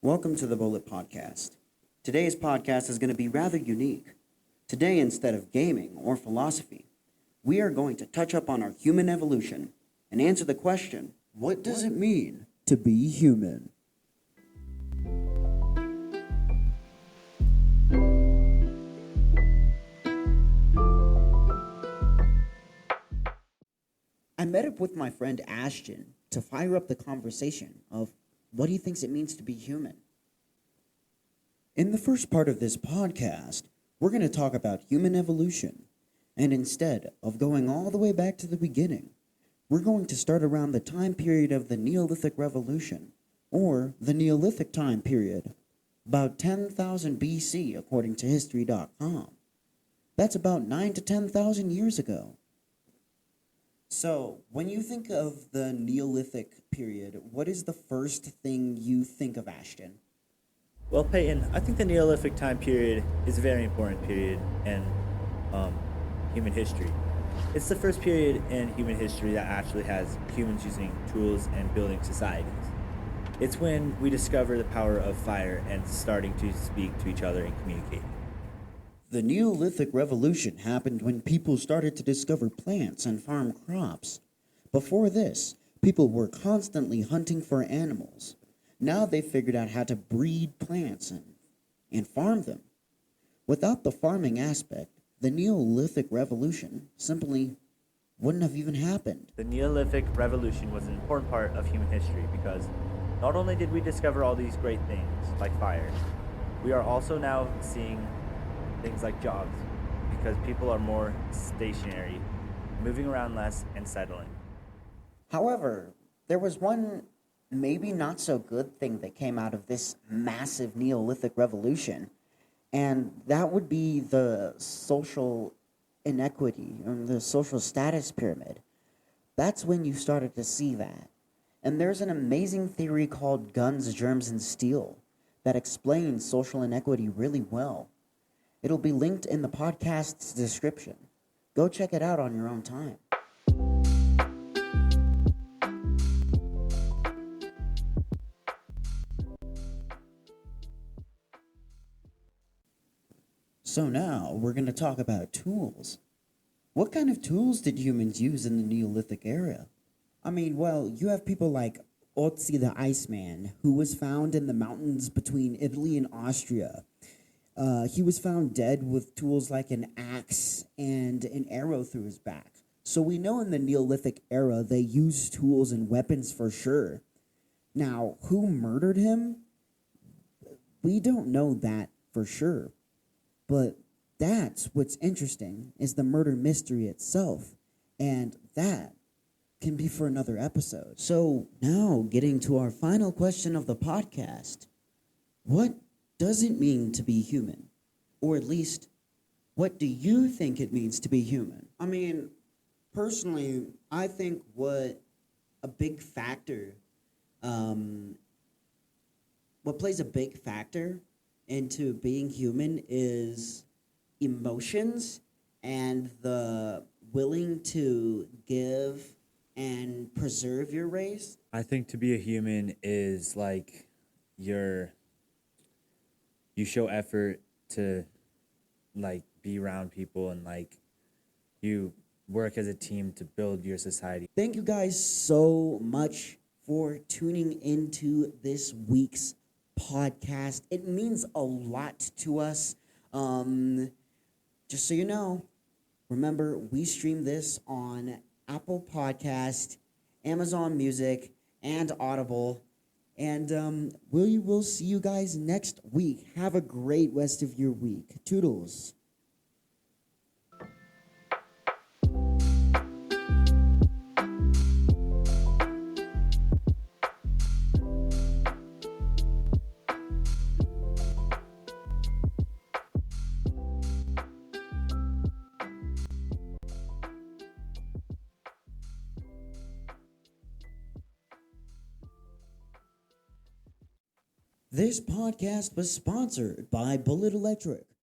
Welcome to the Bullet Podcast. Today's podcast is going to be rather unique. Today, instead of gaming or philosophy, we are going to touch up on our human evolution and answer the question, what does it mean to be human? I met up with my friend Ashton to fire up the conversation of what he thinks it means to be human. In the first part of this podcast, we're going to talk about human evolution. And instead of going all the way back to the beginning, we're going to start around the time period of the Neolithic Revolution, or the Neolithic time period, about 10,000 BC according to History.com. That's about 9 to 10,000 years ago. So, when you think of the Neolithic period, what is the first thing you think of, Ashton? Well, Peyton, I think the Neolithic time period is a very important period in human history. It's the first period in human history that actually has humans using tools and building societies. It's when we discover the power of fire and starting to speak to each other and communicate. The Neolithic Revolution happened when people started to discover plants and farm crops. Before this, people were constantly hunting for animals. Now they figured out how to breed plants and farm them. Without the farming aspect, the Neolithic Revolution simply wouldn't have even happened. The Neolithic Revolution was an important part of human history because not only did we discover all these great things like fire, we are also now seeing things like jobs, because people are more stationary, moving around less, and settling. However, there was one maybe not so good thing that came out of this massive Neolithic revolution, and that would be the social inequity, or the social status pyramid. That's when you started to see that. And there's an amazing theory called Guns, Germs, and Steel that explains social inequity really well. It'll be linked in the podcast's description. Go check it out on your own time. So now we're going to talk about tools. What kind of tools did humans use in the Neolithic era? You have people like Otzi the Iceman, who was found in the mountains between Italy and Austria. He was found dead with tools like an axe and an arrow through his back. So we know in the Neolithic era they used tools and weapons for sure. Now, who murdered him? We don't know that for sure. But that's what's interesting, is the murder mystery itself. And that can be for another episode. So now getting to our final question of the podcast. What does it mean to be human? Or at least, what do you think it means to be human? Personally, I think what plays a big factor into being human is emotions and the willing to give and preserve your race. I think to be a human is like you show effort to like be around people, and like you work as a team to build your society. Thank you guys so much for tuning into this week's podcast. It means a lot to us. Just so you know, remember, we stream this on Apple Podcast, Amazon Music, and Audible. And we will see you guys next week. Have a great rest of your week. Toodles. This podcast was sponsored by Bullet Electric.